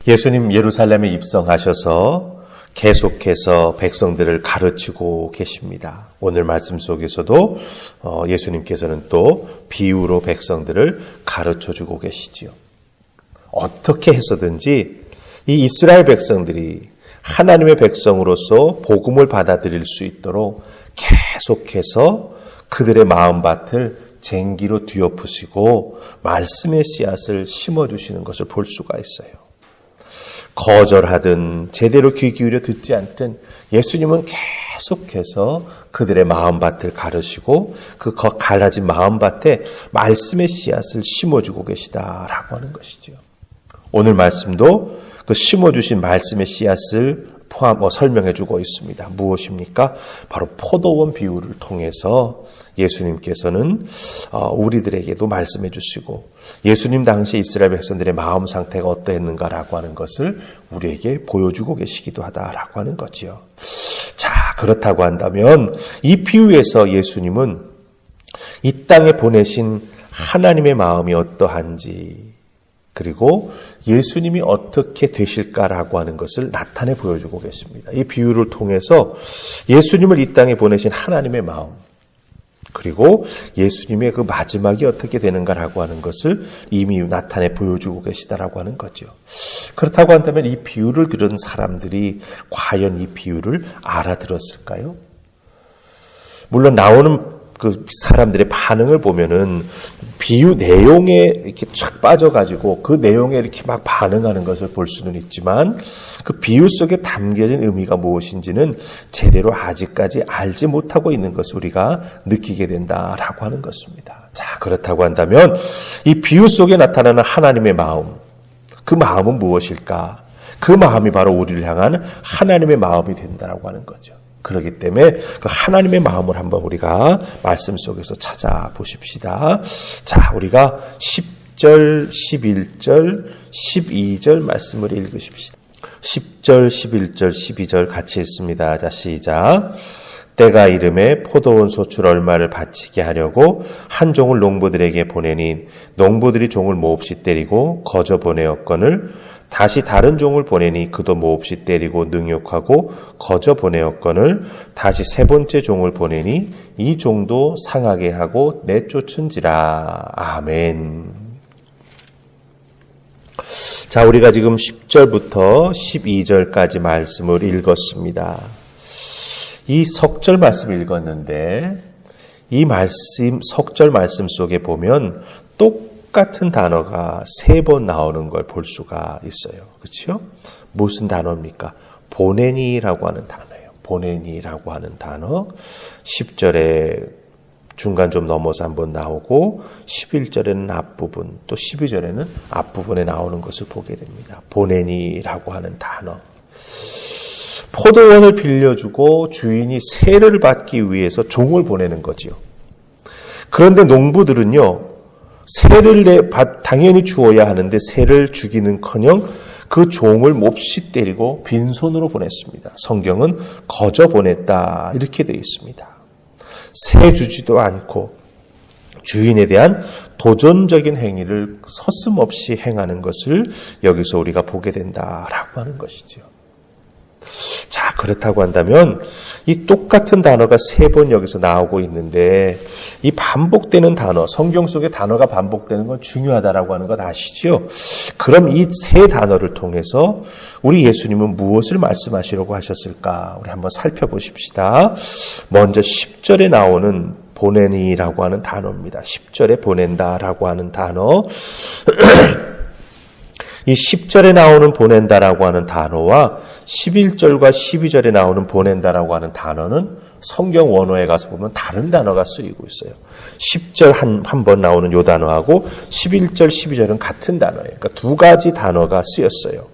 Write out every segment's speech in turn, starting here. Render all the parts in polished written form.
예수님 예루살렘에 입성하셔서 계속해서 백성들을 가르치고 계십니다. 오늘 말씀 속에서도 예수님께서는 또 비유로 백성들을 가르쳐주고 계시지요. 어떻게 해서든지 이 이스라엘 백성들이 하나님의 백성으로서 복음을 받아들일 수 있도록 계속해서 그들의 마음밭을 쟁기로 뒤엎으시고 말씀의 씨앗을 심어주시는 것을 볼 수가 있어요. 거절하든 제대로 귀 기울여 듣지 않든 예수님은 계속해서 그들의 마음밭을 가르시고 그 갈라진 마음밭에 말씀의 씨앗을 심어주고 계시다라고 하는 것이죠. 오늘 말씀도 그 심어주신 말씀의 씨앗을 설명해주고 있습니다. 무엇입니까? 바로 포도원 비유를 통해서 예수님께서는 우리들에게도 말씀해 주시고 예수님 당시 이스라엘 백성들의 마음 상태가 어떠했는가라고 하는 것을 우리에게 보여주고 계시기도 하다라고 하는 거지요. 자, 그렇다고 한다면 이 비유에서 예수님은 이 땅에 보내신 하나님의 마음이 어떠한지 그리고 예수님이 어떻게 되실까라고 하는 것을 나타내 보여주고 계십니다. 이 비유를 통해서 예수님을 이 땅에 보내신 하나님의 마음 그리고 예수님의 그 마지막이 어떻게 되는가라고 하는 것을 이미 나타내 보여주고 계시다라고 하는 거죠. 그렇다고 한다면 이 비유를 들은 사람들이 과연 이 비유를 알아들었을까요? 물론 나오는 그 사람들의 반응을 보면은 비유 내용에 이렇게 쫙 빠져가지고 그 내용에 이렇게 막 반응하는 것을 볼 수는 있지만 그 비유 속에 담겨진 의미가 무엇인지는 제대로 아직까지 알지 못하고 있는 것을 우리가 느끼게 된다라고 하는 것입니다. 자, 그렇다고 한다면 이 비유 속에 나타나는 하나님의 마음, 그 마음은 무엇일까? 그 마음이 바로 우리를 향한 하나님의 마음이 된다라고 하는 거죠. 그렇기 때문에 그 하나님의 마음을 한번 우리가 말씀 속에서 찾아보십시다. 자, 우리가 10절, 11절, 12절 말씀을 읽으십시다. 10절, 11절, 12절 같이 읽습니다. 자, 시작. 때가 이름에 포도원 소출 얼마를 바치게 하려고 한 종을 농부들에게 보내니 농부들이 종을 몹시 때리고 거저 보내었거늘 다시 다른 종을 보내니 그도 몹시 때리고 능욕하고 거저 보내었거늘 다시 세 번째 종을 보내니 이 종도 상하게 하고 내쫓은지라. 아멘. 자, 우리가 지금 10절부터 12절까지 말씀을 읽었습니다. 이 석절 말씀 읽었는데 이 말씀, 석절 말씀 속에 보면 똑같은 단어가 3번 나오는 걸 볼 수가 있어요. 그렇죠? 무슨 단어입니까? 보내니라고 하는 단어예요. 보내니라고 하는 단어. 10절에 중간 좀 넘어서 한번 나오고 11절에는 앞부분 또 12절에는 앞부분에 나오는 것을 보게 됩니다. 보내니라고 하는 단어. 포도원을 빌려주고 주인이 세를 받기 위해서 종을 보내는 거지요. 그런데 농부들은요. 세를 당연히 주어야 하는데 세를 주기는커녕 그 종을 몹시 때리고 빈손으로 보냈습니다. 성경은 거저 보냈다 이렇게 되어 있습니다. 세 주지도 않고 주인에 대한 도전적인 행위를 서슴없이 행하는 것을 여기서 우리가 보게 된다라고 하는 것이죠. 자, 그렇다고 한다면 이 똑같은 단어가 3번 여기서 나오고 있는데 이 반복되는 단어, 성경 속에 단어가 반복되는 건 중요하다라고 하는 것 아시죠? 그럼 이 3 단어를 통해서 우리 예수님은 무엇을 말씀하시려고 하셨을까? 우리 한번 살펴보십시다. 먼저 10절에 나오는 보내니라고 하는 단어입니다. 10절에 보낸다라고 하는 단어. 이 10절에 나오는 보낸다라고 하는 단어와 11절과 12절에 나오는 보낸다라고 하는 단어는 성경 원어에 가서 보면 다른 단어가 쓰이고 있어요. 10절 한 번 나오는 요 단어하고 11절, 12절은 같은 단어예요. 그러니까 2가지 단어가 쓰였어요.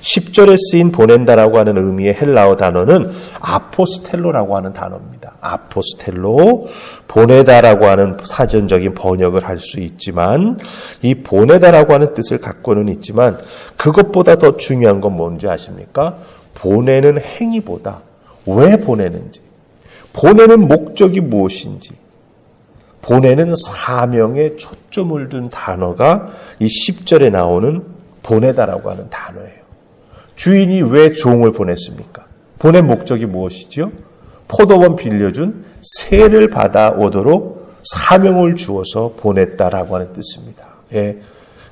10절에 쓰인 보낸다라고 하는 의미의 헬라어 단어는 아포스텔로라고 하는 단어입니다. 아포스텔로, 보내다라고 하는 사전적인 번역을 할 수 있지만 이 보내다라고 하는 뜻을 갖고는 있지만 그것보다 더 중요한 건 뭔지 아십니까? 보내는 행위보다 왜 보내는지, 보내는 목적이 무엇인지, 보내는 사명에 초점을 둔 단어가 이 10절에 나오는 보내다라고 하는 단어예요. 주인이 왜 종을 보냈습니까? 보낸 목적이 무엇이지요? 포도원 빌려준 세를 받아오도록 사명을 주어서 보냈다라고 하는 뜻입니다. 예.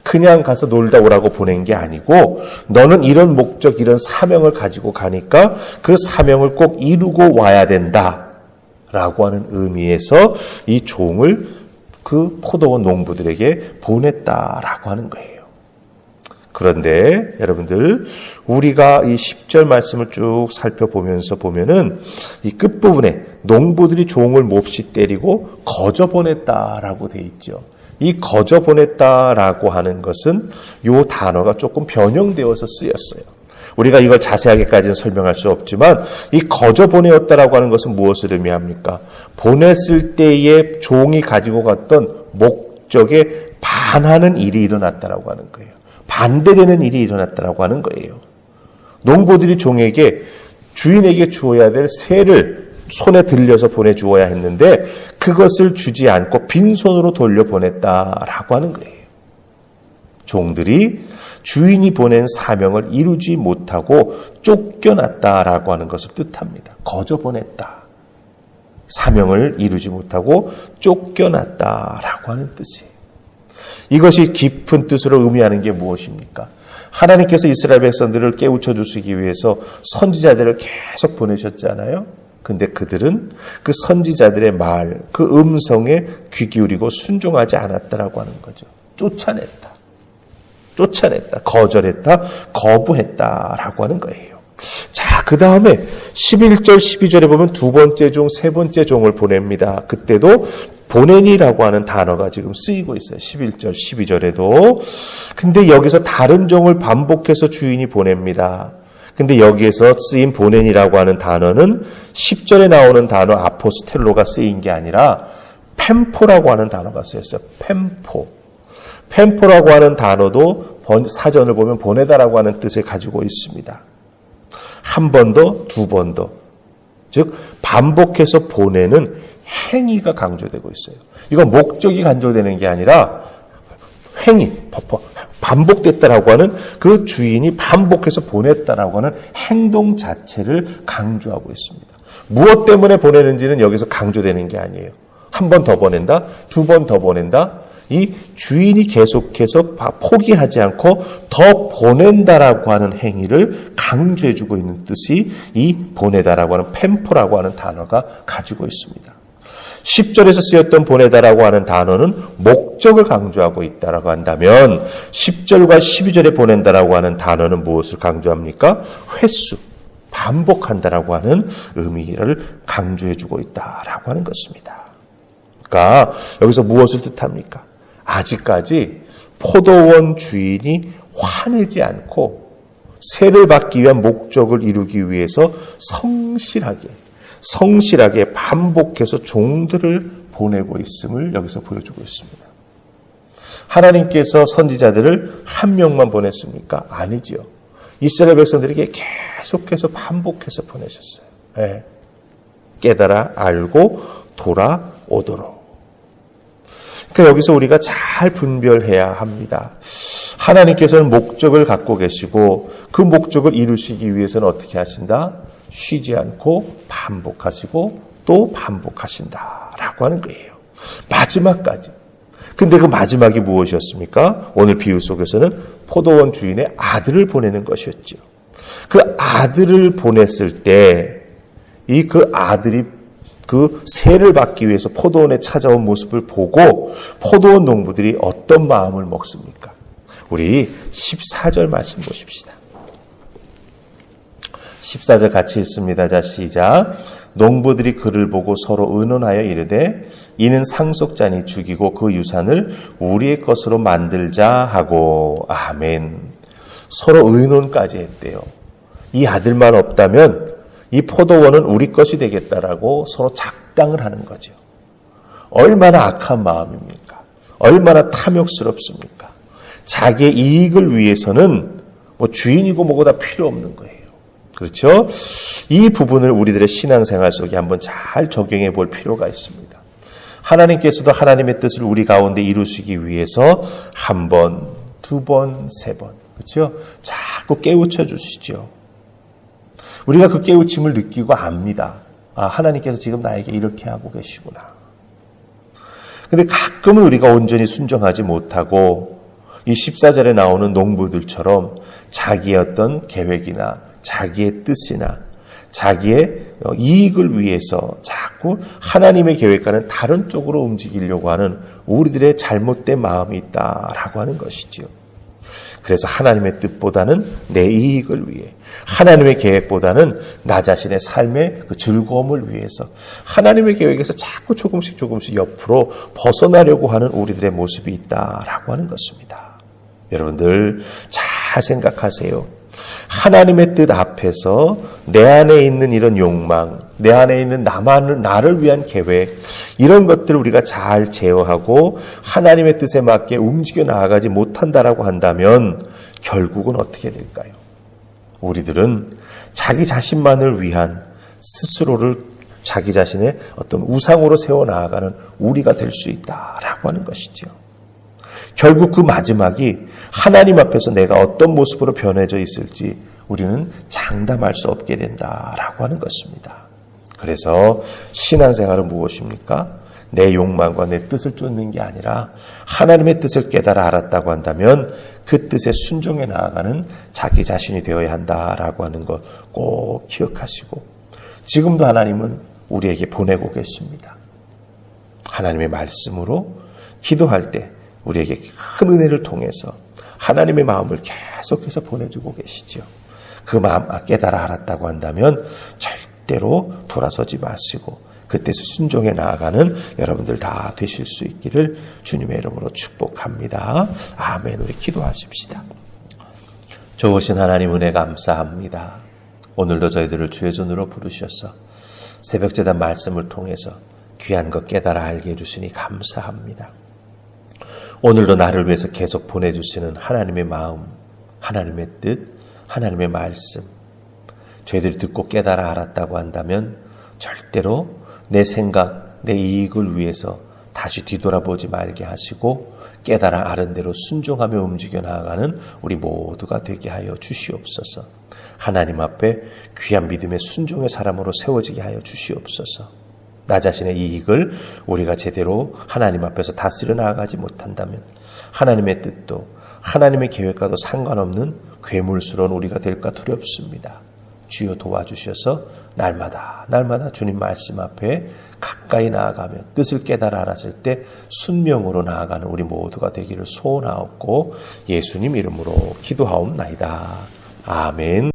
그냥 가서 놀다 오라고 보낸 게 아니고 너는 이런 목적, 이런 사명을 가지고 가니까 그 사명을 꼭 이루고 와야 된다라고 하는 의미에서 이 종을 그 포도원 농부들에게 보냈다라고 하는 거예요. 그런데 여러분들, 우리가 이 10절 말씀을 쭉 살펴보면서 보면은 이 끝부분에 농부들이 종을 몹시 때리고 거저 보냈다라고 돼 있죠. 이 거저 보냈다라고 하는 것은 요 단어가 조금 변형되어서 쓰였어요. 우리가 이걸 자세하게까지는 설명할 수 없지만 이 거저 보내었다라고 하는 것은 무엇을 의미합니까? 보냈을 때에 종이 가지고 갔던 목적에 반하는 일이 일어났다라고 하는 거예요. 반대되는 일이 일어났다라고 하는 거예요. 농부들이 종에게 주인에게 주어야 될 세를 손에 들려서 보내주어야 했는데 그것을 주지 않고 빈손으로 돌려보냈다라고 하는 거예요. 종들이 주인이 보낸 사명을 이루지 못하고 쫓겨났다라고 하는 것을 뜻합니다. 거저 보냈다. 사명을 이루지 못하고 쫓겨났다라고 하는 뜻이에요. 이것이 깊은 뜻으로 의미하는 게 무엇입니까? 하나님께서 이스라엘 백성들을 깨우쳐 주시기 위해서 선지자들을 계속 보내셨잖아요. 근데 그들은 그 선지자들의 말, 그 음성에 귀 기울이고 순종하지 않았다라고 하는 거죠. 쫓아냈다, 거절했다, 거부했다라고 하는 거예요. 자, 그 다음에 11절, 12절에 보면 두 번째 종, 세 번째 종을 보냅니다. 그때도 보내니라고 하는 단어가 지금 쓰이고 있어요. 11절, 12절에도. 근데 여기서 다른 종을 반복해서 주인이 보냅니다. 근데 여기에서 쓰인 보내니라고 하는 단어는 10절에 나오는 단어 아포스텔로가 쓰인 게 아니라 펜포라고 하는 단어가 쓰였어요. 펜포라고 하는 단어도 사전을 보면 보내다라고 하는 뜻을 가지고 있습니다. 한 번 더, 두 번 더. 즉 반복해서 보내는 행위가 강조되고 있어요. 이건 목적이 강조되는 게 아니라 행위, 반복됐다라고 하는 그 주인이 반복해서 보냈다라고 하는 행동 자체를 강조하고 있습니다. 무엇 때문에 보내는지는 여기서 강조되는 게 아니에요. 한 번 더 보낸다, 두 번 더 보낸다. 이 주인이 계속해서 포기하지 않고 더 보낸다라고 하는 행위를 강조해주고 있는 뜻이 이 보내다라고 하는 펜포라고 하는 단어가 가지고 있습니다. 10절에서 쓰였던 보내다라고 하는 단어는 목적을 강조하고 있다라고 한다면 10절과 12절에 보낸다라고 하는 단어는 무엇을 강조합니까? 횟수, 반복한다라고 하는 의미를 강조해주고 있다라고 하는 것입니다. 그러니까 여기서 무엇을 뜻합니까? 아직까지 포도원 주인이 화내지 않고 세를 받기 위한 목적을 이루기 위해서 성실하게 반복해서 종들을 보내고 있음을 여기서 보여주고 있습니다. 하나님께서 선지자들을 한 명만 보냈습니까? 아니죠. 이스라엘 백성들에게 계속해서 반복해서 보내셨어요. 네. 깨달아 알고 돌아오도록. 그러니까 여기서 우리가 잘 분별해야 합니다. 하나님께서는 목적을 갖고 계시고 그 목적을 이루시기 위해서는 어떻게 하신다? 쉬지 않고 반복하시고 또 반복하신다라고 하는 거예요. 마지막까지. 근데 그 마지막이 무엇이었습니까? 오늘 비유 속에서는 포도원 주인의 아들을 보내는 것이었죠. 그 아들을 보냈을 때 그 아들이 그 세를 받기 위해서 포도원에 찾아온 모습을 보고 포도원 농부들이 어떤 마음을 먹습니까? 우리 14절 말씀 보십시다. 14절 같이 읽습니다. 자, 시작. 농부들이 그를 보고 서로 의논하여 이르되 이는 상속자니 죽이고 그 유산을 우리의 것으로 만들자 하고. 아멘. 서로 의논까지 했대요. 이 아들만 없다면 이 포도원은 우리 것이 되겠다라고 서로 작당을 하는 거죠. 얼마나 악한 마음입니까? 얼마나 탐욕스럽습니까? 자기의 이익을 위해서는 뭐 주인이고 뭐고 다 필요 없는 거예요. 그렇죠? 이 부분을 우리들의 신앙생활 속에 한번 잘 적용해 볼 필요가 있습니다. 하나님께서도 하나님의 뜻을 우리 가운데 이루시기 위해서 한 번, 두 번, 세 번, 그렇죠? 자꾸 깨우쳐 주시죠. 우리가 그 깨우침을 느끼고 압니다. 아, 하나님께서 지금 나에게 이렇게 하고 계시구나. 근데 가끔은 우리가 온전히 순종하지 못하고 이 14절에 나오는 농부들처럼 자기의 어떤 계획이나 자기의 뜻이나 자기의 이익을 위해서 자꾸 하나님의 계획과는 다른 쪽으로 움직이려고 하는 우리들의 잘못된 마음이 있다라고 하는 것이죠. 그래서 하나님의 뜻보다는 내 이익을 위해, 하나님의 계획보다는 나 자신의 삶의 그 즐거움을 위해서 하나님의 계획에서 자꾸 조금씩 옆으로 벗어나려고 하는 우리들의 모습이 있다라고 하는 것입니다. 여러분들 잘 생각하세요. 하나님의 뜻 앞에서 내 안에 있는 이런 욕망, 내 안에 있는 나를 위한 계획, 이런 것들을 우리가 잘 제어하고 하나님의 뜻에 맞게 움직여 나아가지 못한다라고 한다면 결국은 어떻게 될까요? 우리들은 자기 자신만을 위한 스스로를 자기 자신의 어떤 우상으로 세워 나아가는 우리가 될 수 있다라고 하는 것이죠. 결국 그 마지막이 하나님 앞에서 내가 어떤 모습으로 변해져 있을지 우리는 장담할 수 없게 된다라고 하는 것입니다. 그래서 신앙생활은 무엇입니까? 내 욕망과 내 뜻을 쫓는 게 아니라 하나님의 뜻을 깨달아 알았다고 한다면 그 뜻에 순종해 나아가는 자기 자신이 되어야 한다라고 하는 것 꼭 기억하시고, 지금도 하나님은 우리에게 보내고 계십니다. 하나님의 말씀으로 기도할 때 우리에게 큰 은혜를 통해서 하나님의 마음을 계속해서 보내주고 계시죠. 그 마음 깨달아 알았다고 한다면 절대로 돌아서지 마시고 그 뜻에 순종해 나아가는 여러분들 다 되실 수 있기를 주님의 이름으로 축복합니다. 아멘. 우리 기도하십시다. 좋으신 하나님 은혜 감사합니다. 오늘도 저희들을 주의 손으로 부르셔서 새벽제단 말씀을 통해서 귀한 것 깨달아 알게 해주시니 감사합니다. 오늘도 나를 위해서 계속 보내주시는 하나님의 마음, 하나님의 뜻, 하나님의 말씀, 저희들이 듣고 깨달아 알았다고 한다면 절대로 내 생각, 내 이익을 위해서 다시 뒤돌아보지 말게 하시고 깨달아 아는 대로 순종하며 움직여 나아가는 우리 모두가 되게 하여 주시옵소서. 하나님 앞에 귀한 믿음의 순종의 사람으로 세워지게 하여 주시옵소서. 나 자신의 이익을 우리가 제대로 하나님 앞에서 다스려 나아가지 못한다면 하나님의 뜻도 하나님의 계획과도 상관없는 괴물스러운 우리가 될까 두렵습니다. 주여 도와주셔서 날마다 주님 말씀 앞에 가까이 나아가며 뜻을 깨달아 알았을 때 순명으로 나아가는 우리 모두가 되기를 소원하옵고 예수님 이름으로 기도하옵나이다. 아멘.